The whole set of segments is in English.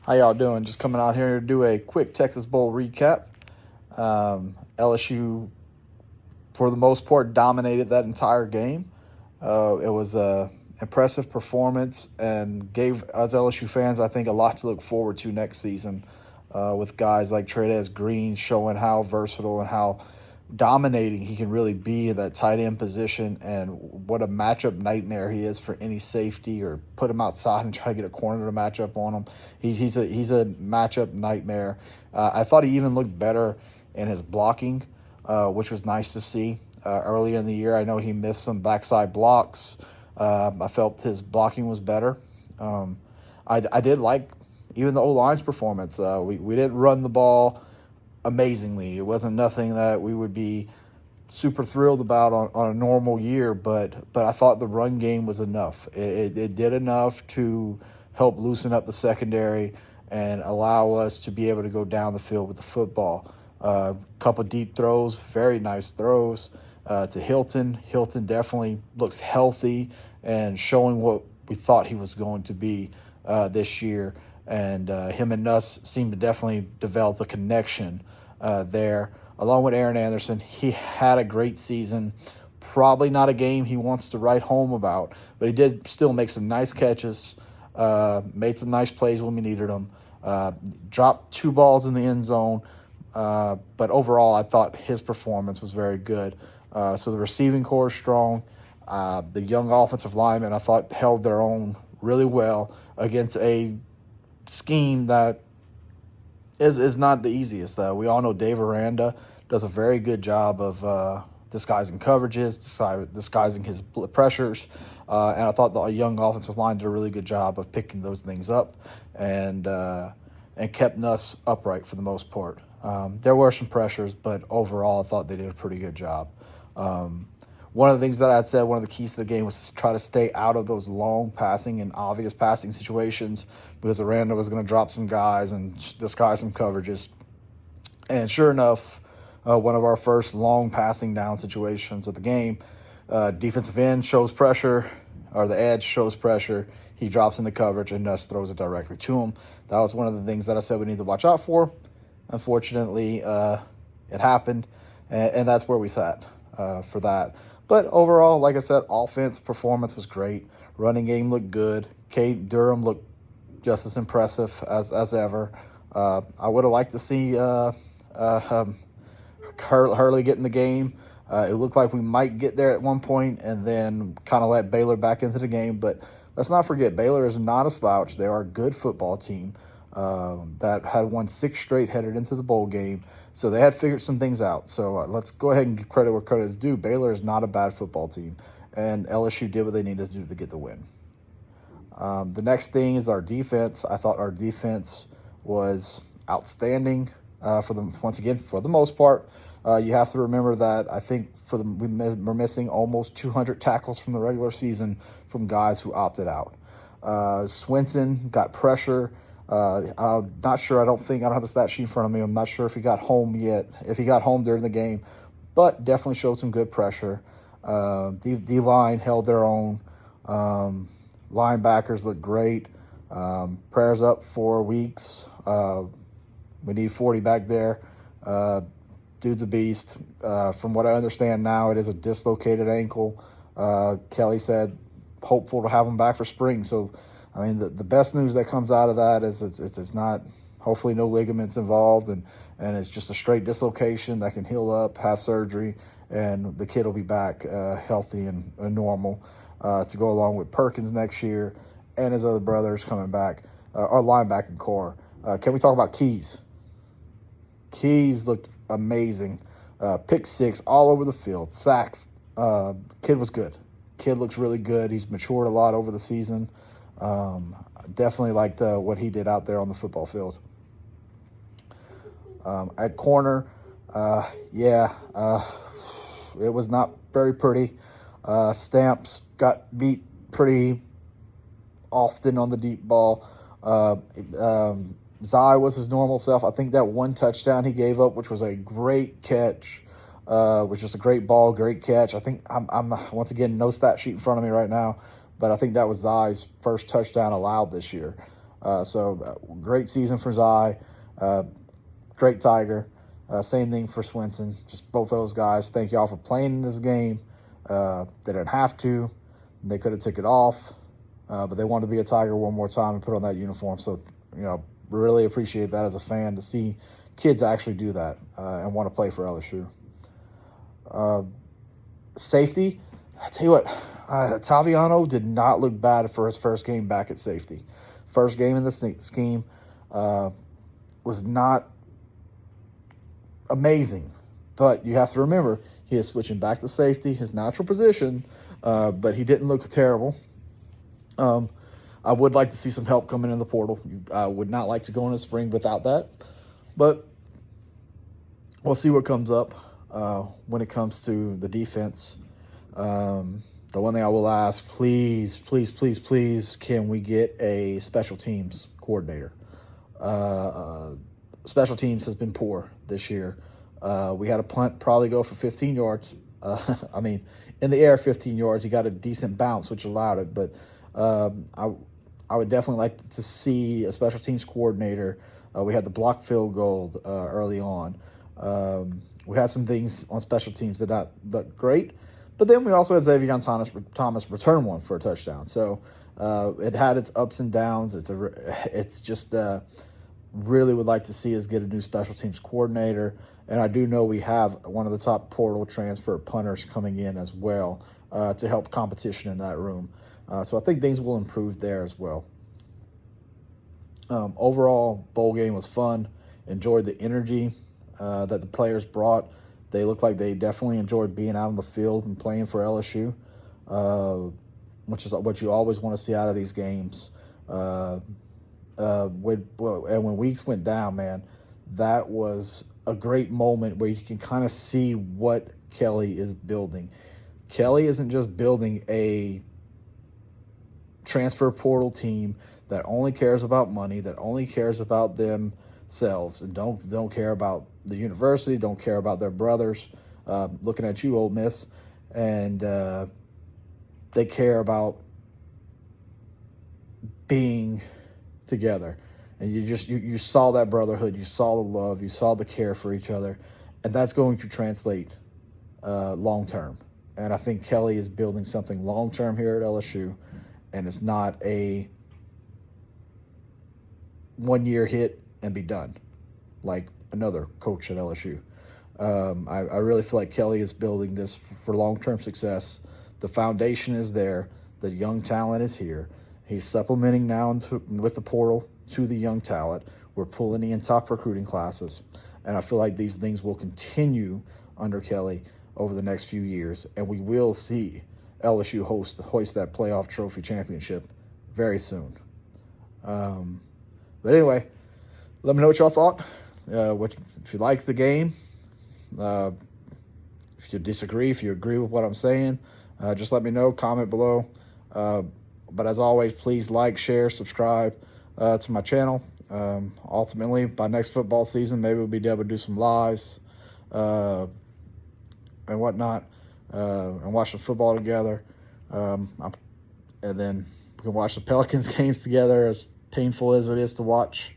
How y'all doing? Just coming out here to do a quick Texas Bowl recap. LSU, for the most part, dominated that entire game. It was a impressive performance and gave us LSU fans, I think, a lot to look forward to next season. With guys like Trey'Dez Green showing how versatile and how dominating he can really be in that tight end position, and what a matchup nightmare he is for any safety, or put him outside and try to get a corner to match up on him. He's a matchup nightmare. I thought he even looked better in his blocking, which was nice to see. Earlier in the year, I know he missed some backside blocks. I felt his blocking was better. I did like even the O-line's performance. We didn't run the ball amazingly. It wasn't nothing that we would be super thrilled about on a normal year, but I thought the run game was enough. It did enough to help loosen up the secondary and allow us to be able to go down the field with the football. Couple deep throws, very nice throws to Hilton. Hilton definitely looks healthy and showing what we thought he was going to be this year. And him and Nuss seem to definitely develop a connection there. Along with Aaron Anderson, he had a great season. Probably not a game he wants to write home about, but he did still make some nice catches, made some nice plays when we needed them, dropped 2 balls in the end zone. But overall, I thought his performance was very good. So the receiving core is strong. The young offensive linemen, I thought, held their own really well against a scheme that is not the easiest. We all know Dave Aranda does a very good job of disguising coverages, disguising his pressures, and I thought the young offensive line did a really good job of picking those things up and kept Nuss upright for the most part. There were some pressures, but overall I thought they did a pretty good job. One of the things that I had said, one of the keys to the game was to try to stay out of those long passing and obvious passing situations, because Aranda was going to drop some guys and disguise some coverages. And sure enough, one of our first long passing down situations of the game, defensive end shows pressure, or the edge shows pressure. He drops into coverage and Nuss throws it directly to him. That was one of the things that I said we need to watch out for. Unfortunately, it happened, and that's where we sat for that. But overall, like I said, offense performance was great. Running game looked good. Cade Durham looked just as impressive as ever. I would have liked to see Hurley get in the game. It looked like we might get there at one point and then kind of let Baylor back into the game. But let's not forget, Baylor is not a slouch. They are a good football team that had won 6 straight headed into the bowl game. So they had figured some things out. So let's go ahead and give credit where credit is due. Baylor is not a bad football team, and LSU did what they needed to do to get the win. The next thing is our defense. I thought our defense was outstanding for the most part. You have to remember that I think we're missing almost 200 tackles from the regular season from guys who opted out. Swinson got pressure. I'm not sure. I don't have the stat sheet in front of me. I'm not sure if he got home yet, if he got home during the game, but definitely showed some good pressure. D-line held their own. Linebackers looked great. Prayers up for Weeks. We need 40 back there. Dude's a beast. From what I understand now, it is a dislocated ankle. Kelly said hopeful to have him back for spring. So, I mean, the best news that comes out of that is it's not, hopefully no ligaments involved, and it's just a straight dislocation that can heal up, have surgery, and the kid will be back healthy and normal to go along with Perkins next year and his other brothers coming back. Our linebacking core. Can we talk about Keys? Keys looked amazing. Pick 6 all over the field. Sack. Kid was good. Kid looks really good. He's matured a lot over the season. Definitely liked what he did out there on the football field. At corner, it was not very pretty. Stamps got beat pretty often on the deep ball. Zai was his normal self. I think that one touchdown he gave up, which was a great catch, was just a great ball, great catch. I think I'm once again, no stat sheet in front of me right now, but I think that was Zai's first touchdown allowed this year. Great season for Zai. Great Tiger. Same thing for Swinson. Just both of those guys. Thank y'all for playing in this game. They didn't have to. They could have took it off, but they wanted to be a Tiger one more time and put on that uniform. So, really appreciate that as a fan to see kids actually do that and want to play for LSU. Safety, I tell you what, Taviano did not look bad for his first game back at safety. First game in the scheme was not amazing, but you have to remember he is switching back to safety, his natural position, but he didn't look terrible. I would like to see some help coming in the portal. I would not like to go in the spring without that, but we'll see what comes up when it comes to the defense. The one thing I will ask, please, can we get a special teams coordinator? Special teams has been poor this year. We had a punt probably go for 15 yards. In the air, 15 yards. He got a decent bounce, which allowed it. But I would definitely like to see a special teams coordinator. We had the blocked field goal early on. We had some things on special teams that not looked great. But then we also had Xavier Thomas return one for a touchdown. So it had its ups and downs. It's just really would like to see us get a new special teams coordinator. And I do know we have one of the top portal transfer punters coming in as well to help competition in that room. So I think things will improve there as well. Overall, bowl game was fun. Enjoyed the energy that the players brought. They looked like they definitely enjoyed being out on the field and playing for LSU, which is what you always want to see out of these games. When Weeks went down, man, that was a great moment where you can kind of see what Kelly is building. Kelly isn't just building a transfer portal team that only cares about money, that only cares about themselves, and don't care about the university, don't care about their brothers. Looking at you, Ole Miss, and they care about being together. And you saw that brotherhood, you saw the love, you saw the care for each other, and that's going to translate long term. And I think Kelly is building something long term here at LSU, and it's not a 1 year hit and be done like another coach at LSU. I really feel like Kelly is building this for long-term success. The foundation is there. The young talent is here. He's supplementing now with the portal to the young talent. We're pulling in top recruiting classes. And I feel like these things will continue under Kelly over the next few years. And we will see LSU hoist that playoff trophy championship very soon. But anyway, let me know what y'all thought. If you liked the game, if you disagree, if you agree with what I'm saying, just let me know. Comment below. But as always, please like, share, subscribe to my channel. Ultimately, by next football season, maybe we'll be able to do some lives and whatnot, and watch the football together. And then we can watch the Pelicans games together, as painful as it is to watch.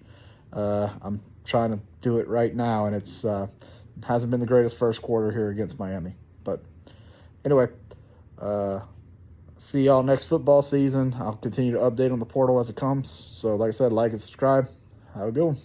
I'm trying to do it right now, and it's hasn't been the greatest first quarter here against Miami. But anyway, see y'all next football season. I'll continue to update on the portal as it comes. So like I said, like and subscribe. Have a good one.